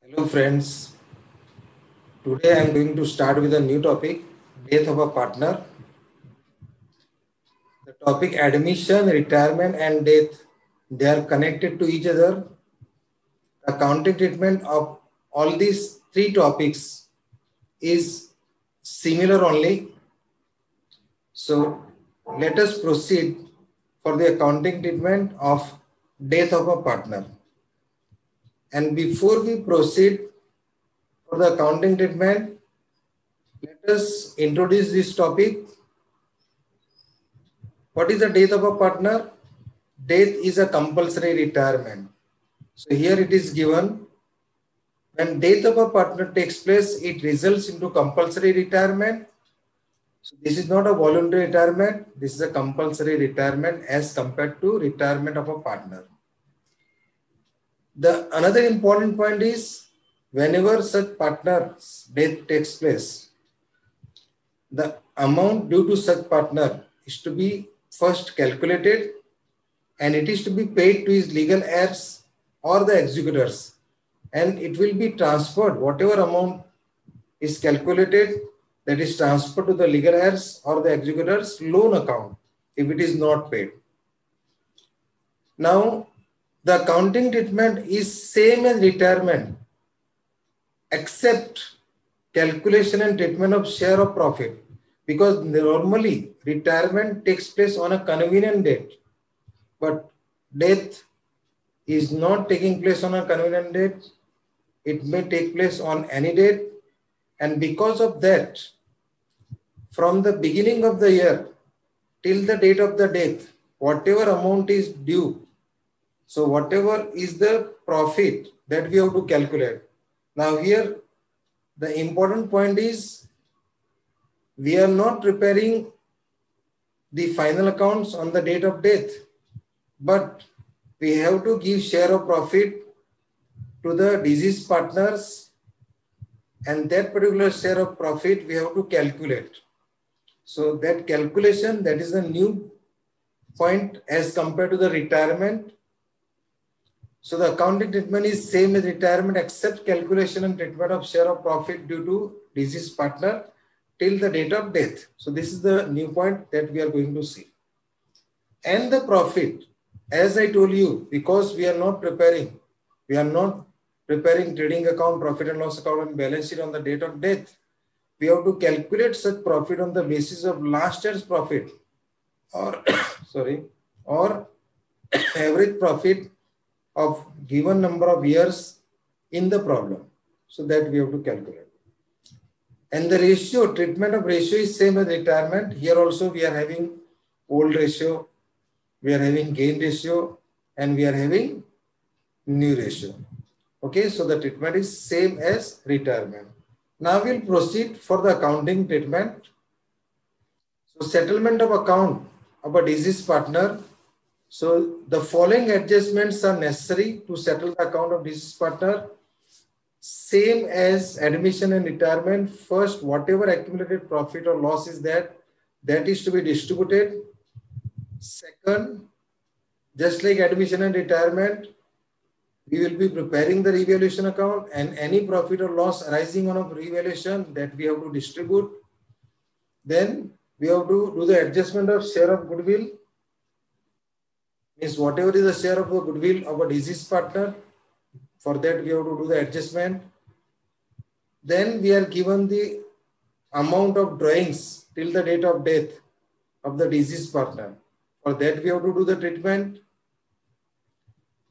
Hello friends, today I am going to start with a new topic, death of a partner. The topic admission, retirement and death, they are connected to each other. The accounting treatment of all these three topics is similar only. So let us proceed for the accounting treatment of death of a partner. And before we proceed for the accounting treatment, let us introduce this topic. What is the death of a partner? Death is a compulsory retirement. So here it is given, when death of a partner takes place, it results into compulsory retirement. So this is not a voluntary retirement. This is a compulsory retirement as compared to retirement of a partner. The another important point is, whenever such partner's death takes place, the amount due to such partner is to be first calculated and it is to be paid to his legal heirs or the executors, and it will be transferred. Whatever amount is calculated, that is transferred to the legal heirs or the executors loan account if it is not paid. Now, the accounting treatment is same as retirement, except calculation and treatment of share of profit, because normally retirement takes place on a convenient date, but death is not taking place on a convenient date. It may take place on any date, and because of that, from the beginning of the year till the date of the death, whatever amount is due, so whatever is the profit that we have to calculate. Now here, the important point is, we are not preparing the final accounts on the date of death, but we have to give share of profit to the deceased partners, and that particular share of profit we have to calculate. So that calculation, that is the new point as compared to the retirement. So the accounting treatment is same as retirement, except calculation and treatment of share of profit due to deceased partner till the date of death. So this is the new point that we are going to see. And the profit, as I told you, because we are not preparing trading account, profit and loss account and balance sheet on the date of death, we have to calculate such profit on the basis of last year's profit, or or average profit of given number of years in the problem. So that we have to calculate. And the ratio, treatment of ratio is same as retirement. Here also we are having old ratio, we are having gain ratio, and we are having new ratio. Okay, so the treatment is same as retirement. Now we'll proceed for the accounting treatment. So settlement of account of a deceased partner. So the following adjustments are necessary to settle the account of deceased partner. Same as admission and retirement. First, whatever accumulated profit or loss is that is to be distributed. Second, just like admission and retirement, we will be preparing the revaluation account, and any profit or loss arising on a revaluation, that we have to distribute. Then we have to do the adjustment of share of goodwill. Means whatever is the share of the goodwill of a deceased partner, for that we have to do the adjustment. Then we are given the amount of drawings till the date of death of the deceased partner. For that we have to do the treatment.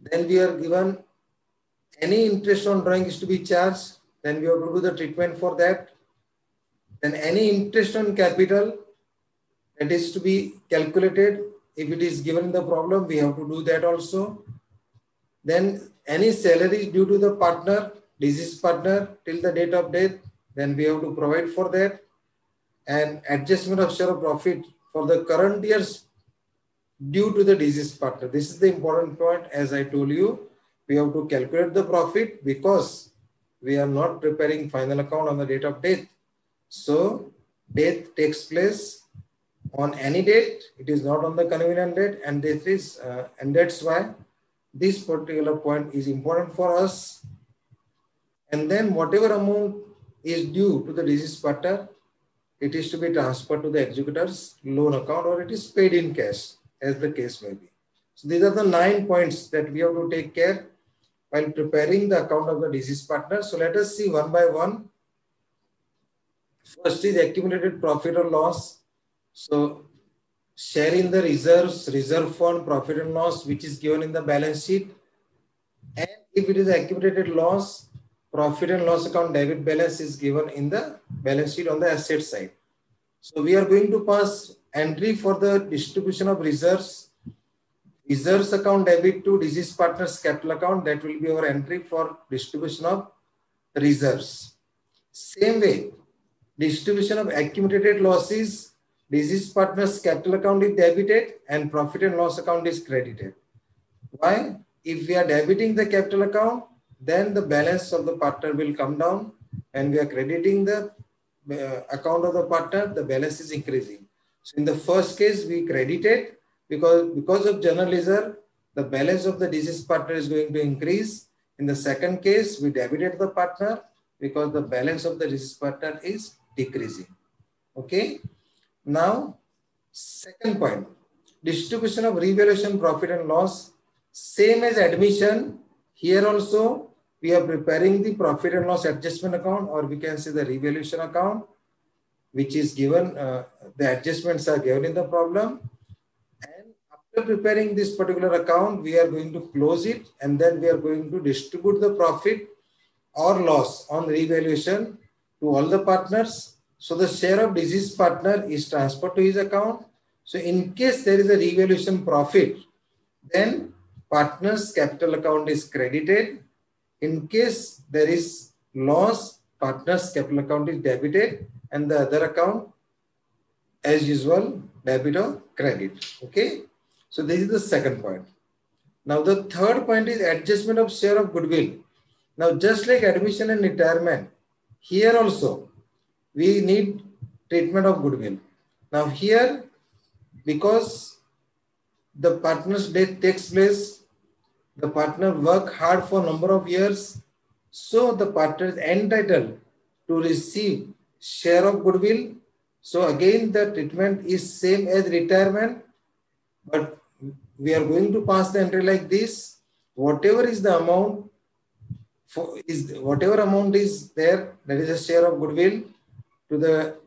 Then we are given any interest on drawing is to be charged. Then we have to do the treatment for that. Then any interest on capital, that is to be calculated. If it is given in the problem, we have to do that also. Then any salary due to the partner, deceased partner till the date of death, then we have to provide for that. And adjustment of share of profit for the current year's due to the deceased partner. This is the important point. As I told you, we have to calculate the profit because we are not preparing final account on the date of death. So death takes place on any date. It is not on the convenient date, and this is and that's why this particular point is important for us. and then whatever amount is due to the deceased partner, it is to be transferred to the executor's loan account, or it is paid in cash, as the case may be. So these are the 9 points that we have to take care while preparing the account of the deceased partner. So let us see one by one. First is accumulated profit or loss. So share in the reserves, reserve fund, profit and loss, which is given in the balance sheet. And if it is accumulated loss, profit and loss account debit balance is given in the balance sheet on the asset side. So we are going to pass entry for the distribution of reserves. Reserves account debit to deceased partner's capital account. That will be our entry for distribution of reserves. Same way, distribution of accumulated losses, deceased partner's capital account is debited and profit and loss account is credited. Why? If we are debiting the capital account, then the balance of the partner will come down, and we are crediting the account of the partner, the balance is increasing. So in the first case, we credited because of general ledger, the balance of the deceased partner is going to increase. In the second case, we debited the partner because the balance of the deceased partner is decreasing. Okay. Now, second point, distribution of revaluation profit and loss. Same as admission, here also we are preparing the profit and loss adjustment account, or we can say the revaluation account, which is given, the adjustments are given in the problem. And after preparing this particular account, we are going to close it, and then we are going to distribute the profit or loss on revaluation to all the partners. So the share of deceased partner is transferred to his account. So in case there is a revaluation profit, then partner's capital account is credited. In case there is loss, partner's capital account is debited, and the other account, as usual, debit or credit. Okay. So this is the second point. Now the third point is adjustment of share of goodwill. Now just like admission and retirement, here also we need treatment of goodwill. Now here, because the partner's death takes place, the partner worked hard for a number of years, so the partner is entitled to receive share of goodwill. So again, the treatment is same as retirement, but we are going to pass the entry like this. Whatever is the amount, whatever amount is there, that is a share of goodwill to the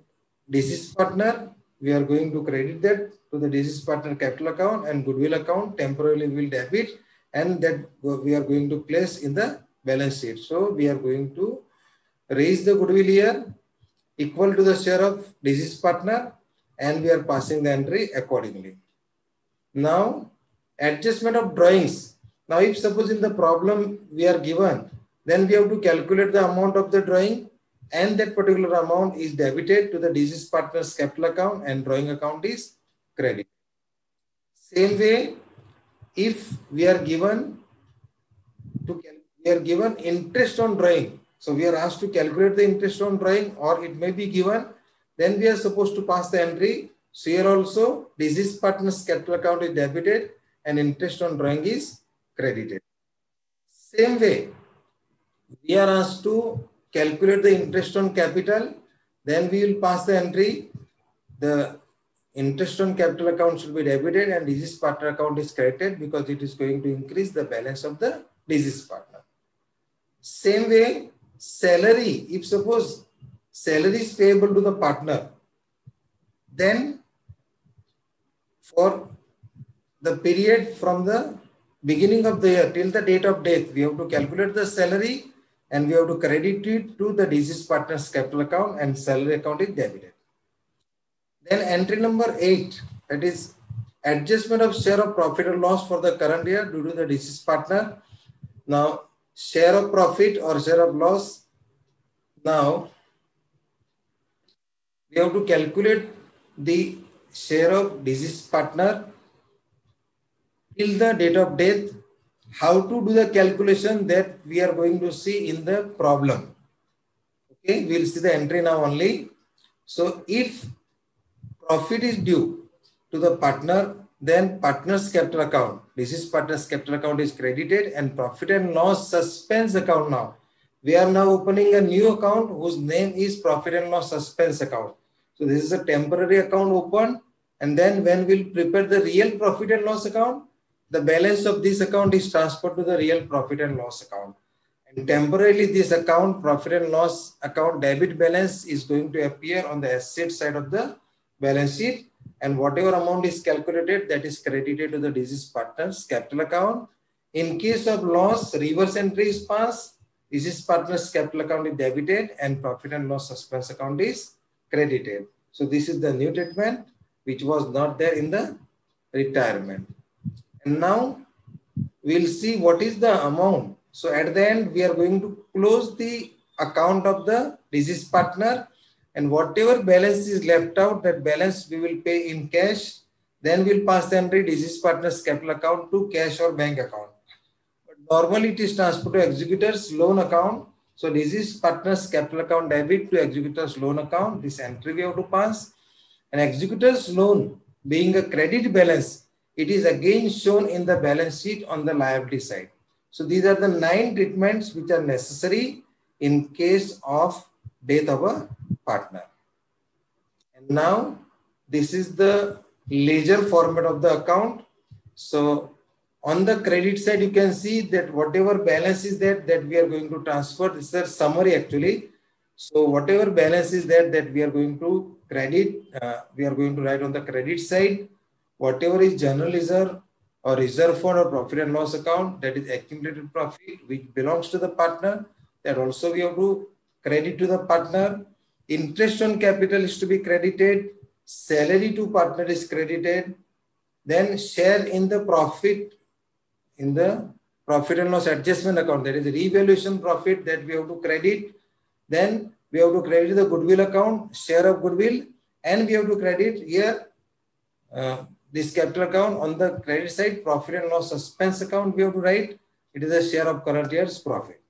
deceased partner, we are going to credit that to the deceased partner capital account, and goodwill account temporarily will debit, and that we are going to place in the balance sheet. So we are going to raise the goodwill here equal to the share of deceased partner, and we are passing the entry accordingly. Now, adjustment of drawings. Now, if suppose in the problem we are given, then we have to calculate the amount of the drawing, and that particular amount is debited to the deceased partner's capital account, and drawing account is credited. Same way, if we are given interest on drawing, so we are asked to calculate the interest on drawing, or it may be given, then we are supposed to pass the entry. So here also, deceased partner's capital account is debited and interest on drawing is credited. Same way, we are asked to calculate the interest on capital, then we will pass the entry. The interest on capital account should be debited and deceased partner account is credited, because it is going to increase the balance of the deceased partner. Same way, salary, if suppose salary is payable to the partner, then for the period from the beginning of the year till the date of death, we have to calculate the salary and we have to credit it to the deceased partner's capital account, and salary account is debited. Then entry number 8, that is adjustment of share of profit or loss for the current year due to the deceased partner. Now, share of profit or share of loss. Now, we have to calculate the share of deceased partner till the date of death. How to do the calculation, that we are going to see in the problem. Okay, we will see the entry now only. So, if profit is due to the partner, then partner's capital account, deceased partner's capital account is credited, and profit and loss suspense account now We are now opening a new account whose name is profit and loss suspense account. So this is a temporary account open, and then when we'll prepare the real profit and loss account, the balance of this account is transferred to the real profit and loss account. And temporarily this account, profit and loss account debit balance, is going to appear on the asset side of the balance sheet, and whatever amount is calculated, that is credited to the deceased partner's capital account. In case of loss, reverse entry is passed, deceased partner's capital account is debited and profit and loss suspense account is credited. So this is the new treatment which was not there in the retirement. And now we'll see what is the amount. So at the end, we are going to close the account of the deceased partner, and whatever balance is left out, that balance we will pay in cash. Then we'll pass the entry deceased partner's capital account to cash or bank account. But normally it is transferred to executor's loan account. So deceased partner's capital account debit to executor's loan account. This entry we have to pass. And executor's loan being a credit balance, it is again shown in the balance sheet on the liability side. So these are the 9 treatments which are necessary in case of death of a partner. And now this is the ledger format of the account. So on the credit side, you can see that whatever balance is there that we are going to transfer, this is a summary actually. So whatever balance is there that we are going to credit, we are going to write on the credit side. Whatever is general reserve or reserve fund or profit and loss account, that is accumulated profit which belongs to the partner, that also we have to credit to the partner. Interest on capital is to be credited. Salary to partner is credited. Then share in the profit in the profit and loss adjustment account, that is the revaluation profit, that we have to credit. Then we have to credit the goodwill account, share of goodwill, and we have to credit here this capital account. On the credit side, profit and loss suspense account we have to write. It is a share of current year's profit.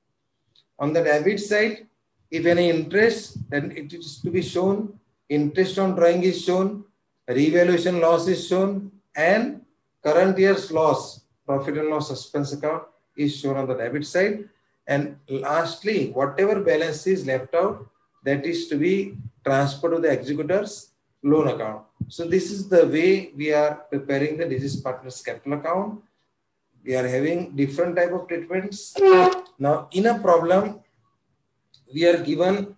On the debit side, if any interest, then it is to be shown. Interest on drawing is shown. Revaluation loss is shown. And current year's loss, profit and loss suspense account, is shown on the debit side. And lastly, whatever balance is left out, that is to be transferred to the executor's loan account. So this is the way we are preparing the deceased partner's capital account. We are having different type of treatments. Now in a problem, we are given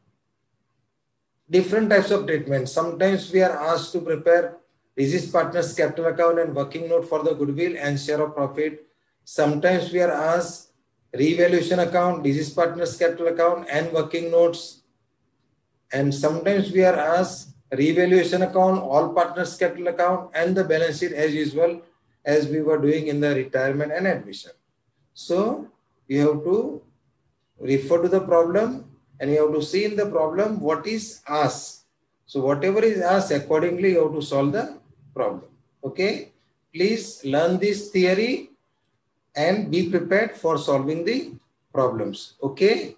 different types of treatments. Sometimes we are asked to prepare deceased partner's capital account and working note for the goodwill and share of profit. Sometimes we are asked revaluation account, deceased partner's capital account and working notes. And sometimes we are asked revaluation account, all partners capital account, and the balance sheet as usual as we were doing in the retirement and admission. So you have to refer to the problem and you have to see in the problem what is asked. So whatever is asked, accordingly you have to solve the problem. Okay, please learn this theory and be prepared for solving the problems. Okay.